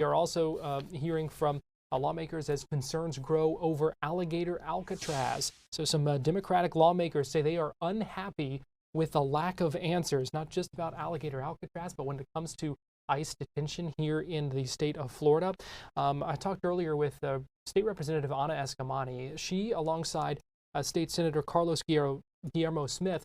We are also hearing from lawmakers as concerns grow over Alligator Alcatraz. So some Democratic lawmakers say they are unhappy with the lack of answers, not just about Alligator Alcatraz, but when it comes to ICE detention here in the state of Florida. I talked earlier with State Representative Anna Eskamani. She, alongside State Senator Guillermo Smith,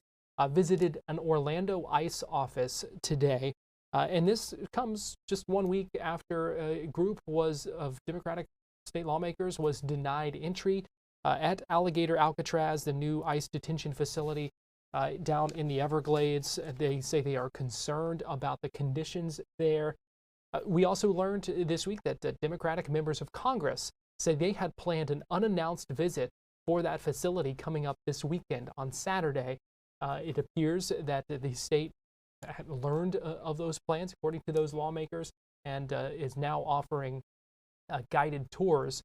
visited an Orlando ICE office today. And this comes just 1 week after a group of Democratic state lawmakers was denied entry at Alligator Alcatraz, the new ICE detention facility down in the Everglades. They say they are concerned about the conditions there. We also learned this week that Democratic members of Congress say they had planned an unannounced visit for that facility coming up this weekend on Saturday. It appears that the state had learned of those plans, according to those lawmakers, and is now offering guided tours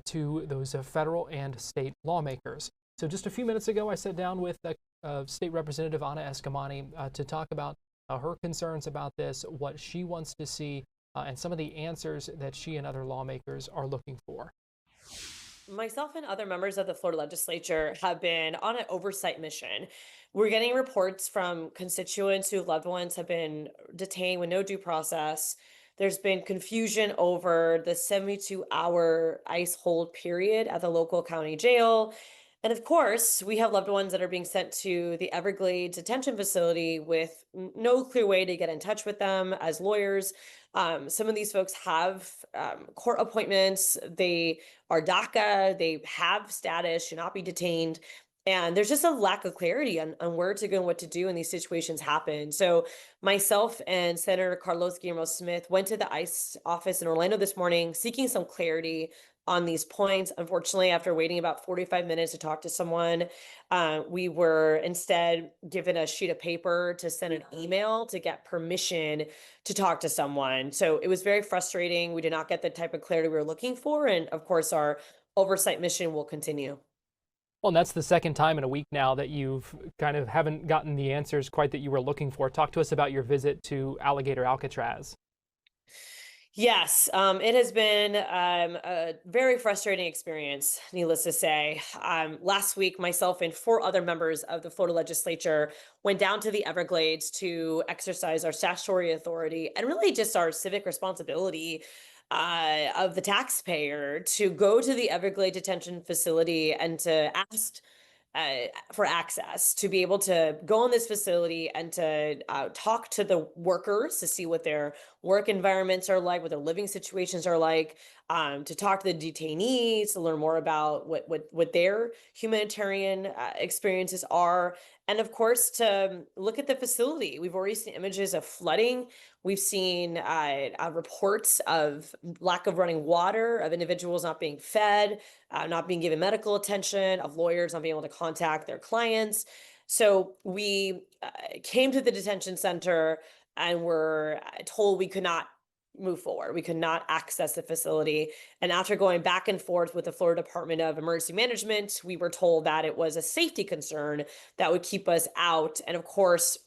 to those federal and state lawmakers. So just a few minutes ago, I sat down with State Representative Anna Eskamani to talk about her concerns about this, what she wants to see, and some of the answers that she and other lawmakers are looking for. Myself and other members of the Florida legislature have been on an oversight mission. We're getting reports from constituents whose loved ones have been detained with no due process. There's been confusion over the 72-hour ICE hold period at the local county jail. And of course, we have loved ones that are being sent to the Everglades detention facility with no clear way to get in touch with them as lawyers. Some of these folks have court appointments. They are DACA. They have status, should not be detained. And there's just a lack of clarity on where to go and what to do when these situations happen. So myself and Senator Guillermo Smith went to the ICE office in Orlando this morning seeking some clarity on these points. Unfortunately, after waiting about 45 minutes to talk to someone, we were instead given a sheet of paper to send an email to get permission to talk to someone. So it was very frustrating. We did not get the type of clarity we were looking for. And of course, our oversight mission will continue. Well, and that's the second time in a week now that you've kind of haven't gotten the answers quite that you were looking for. Talk to us about your visit to Alligator Alcatraz. Yes, it has been a very frustrating experience, needless to say. Last week, myself and four other members of the Florida legislature went down to the Everglades to exercise our statutory authority and really just our civic responsibility of the taxpayer to go to the Everglades detention facility and to ask for access to be able to go in this facility and to talk to the workers to see what their work environments are like, what their living situations are like, to talk to the detainees, to learn more about what their humanitarian experiences are, and of course to look at the facility. We've already seen images of flooding. We've seen reports of lack of running water, of individuals not being fed, not being given medical attention, of lawyers not being able to contact their clients. So we came to the detention center and were told we could not move forward. We could not access the facility. And after going back and forth with the Florida Department of Emergency Management, we were told that it was a safety concern that would keep us out. And of course,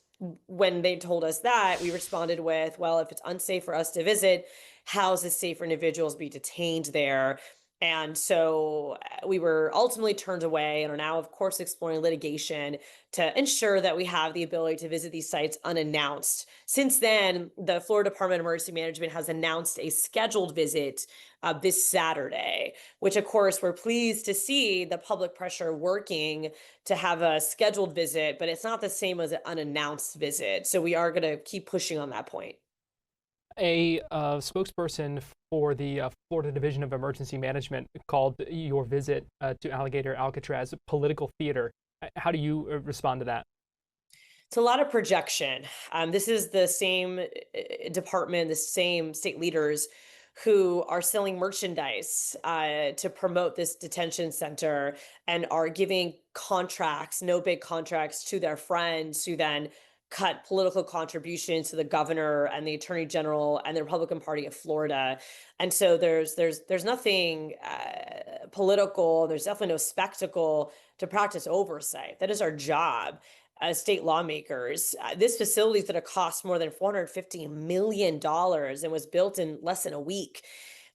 when they told us that, we responded with, well, if it's unsafe for us to visit, how is it safe for individuals to be detained there? And so we were ultimately turned away and are now, of course, exploring litigation to ensure that we have the ability to visit these sites unannounced. Since then, the Florida Department of Emergency Management has announced a scheduled visit this Saturday, which, of course, we're pleased to see the public pressure working to have a scheduled visit, but it's not the same as an unannounced visit. So we are going to keep pushing on that point. A spokesperson for the Florida Division of Emergency Management called your visit to Alligator Alcatraz political theater. How do you respond to that? It's a lot of projection. This is the same department, the same state leaders who are selling merchandise to promote this detention center and are giving contracts, no big contracts to their friends who then cut political contributions to the governor and the attorney general and the Republican Party of Florida. And so there's nothing political. There's definitely no spectacle to practice oversight. That is our job. state lawmakers. This facility is going to cost more than $450 million and was built in less than a week.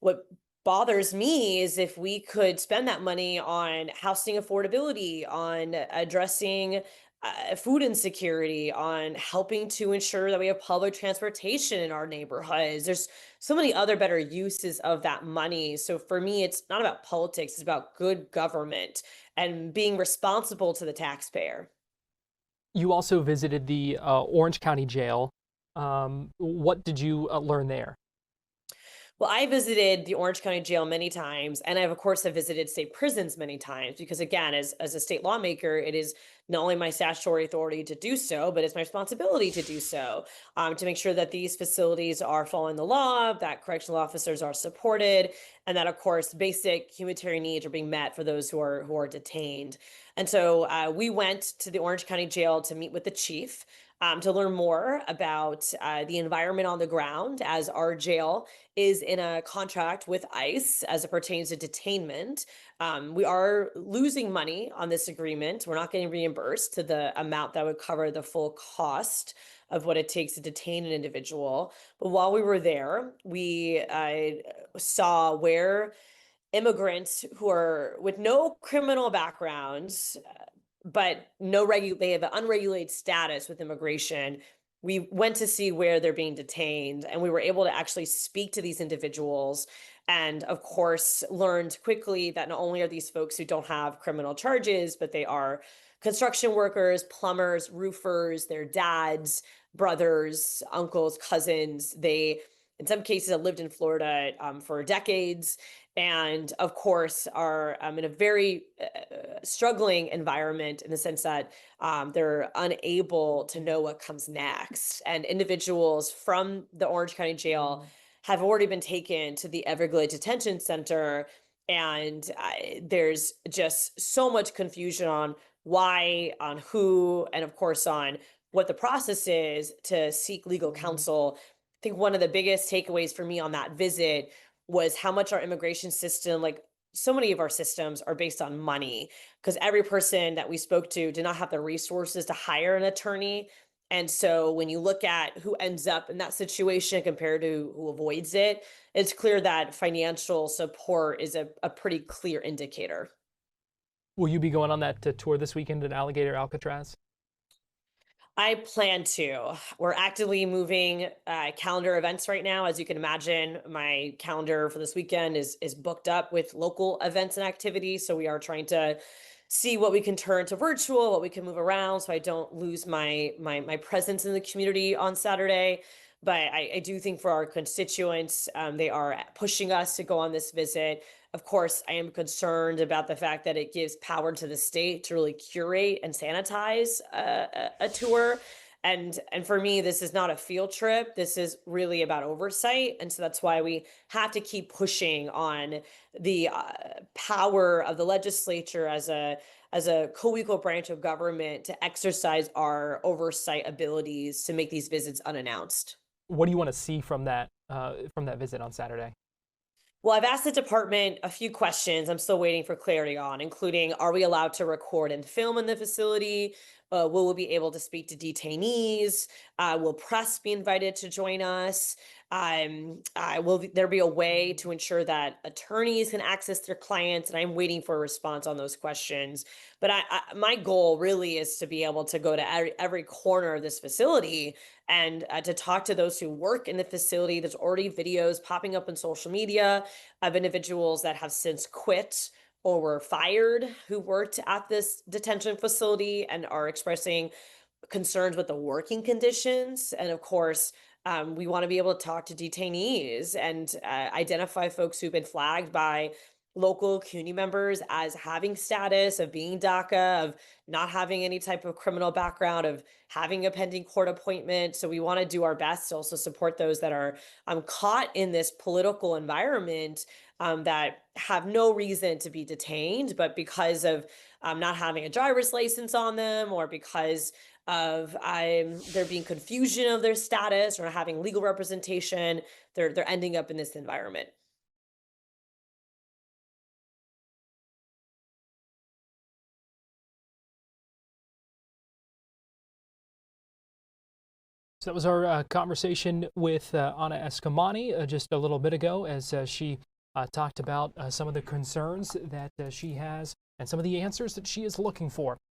What bothers me is if we could spend that money on housing affordability, on addressing food insecurity, on helping to ensure that we have public transportation in our neighborhoods. There's so many other better uses of that money. So for me, it's not about politics, it's about good government and being responsible to the taxpayer. You also visited the Orange County Jail. What did you learn there? Well, I visited the Orange County Jail many times, and I've of course have visited state prisons many times because, again, as a state lawmaker, it is not only my statutory authority to do so, but it's my responsibility to do so, to make sure that these facilities are following the law, that correctional officers are supported, and that, of course, basic humanitarian needs are being met for those who are detained. And so we went to the Orange County Jail to meet with the chief. To learn more about the environment on the ground, as our jail is in a contract with ICE as it pertains to detainment. We are losing money on this agreement. We're not getting reimbursed to the amount that would cover the full cost of what it takes to detain an individual. But while we were there, we saw where immigrants who are with no criminal backgrounds, but they have an unregulated status with immigration. We went to see where they're being detained, and we were able to actually speak to these individuals, and of course learned quickly that not only are these folks who don't have criminal charges, but they are construction workers, plumbers, roofers, their dads, brothers, uncles, cousins. They in some cases have lived in Florida for decades, and of course are in a very struggling environment in the sense that they're unable to know what comes next. And individuals from the Orange County Jail have already been taken to the Everglades Detention Center. And there's just so much confusion on why, on who, and of course on what the process is to seek legal counsel. I think one of the biggest takeaways for me on that visit was how much our immigration system, like so many of our systems, are based on money, because every person that we spoke to did not have the resources to hire an attorney. And so when you look at who ends up in that situation compared to who avoids it, it's clear that financial support is a pretty clear indicator. Will you be going on that tour this weekend at Alligator Alcatraz? I plan to. We're actively moving calendar events right now. As you can imagine, my calendar for this weekend is booked up with local events and activities. So we are trying to see what we can turn to virtual, what we can move around, so I don't lose my presence in the community on Saturday. But I do think for our constituents, they are pushing us to go on this visit. Of course, I am concerned about the fact that it gives power to the state to really curate and sanitize a tour. And for me, this is not a field trip. This is really about oversight. And so that's why we have to keep pushing on the power of the legislature as a co-equal branch of government to exercise our oversight abilities to make these visits unannounced. What do you want to see from that visit on Saturday? Well, I've asked the department a few questions I'm still waiting for clarity on, including, are we allowed to record and film in the facility? Will we be able to speak to detainees? Will press be invited to join us? Will there be a way to ensure that attorneys can access their clients? And I'm waiting for a response on those questions. But my goal really is to be able to go to every corner of this facility and to talk to those who work in the facility. There's already videos popping up on social media of individuals that have since quit or were fired who worked at this detention facility and are expressing concerns with the working conditions. And of course, we want to be able to talk to detainees and identify folks who've been flagged by local community members as having status of being DACA, of not having any type of criminal background, of having a pending court appointment. So we want to do our best to also support those that are caught in this political environment, that have no reason to be detained, but because of not having a driver's license on them, or because of there being confusion of their status or not having legal representation, they're ending up in this environment. So that was our conversation with Anna Eskamani just a little bit ago, as she talked about some of the concerns that she has and some of the answers that she is looking for.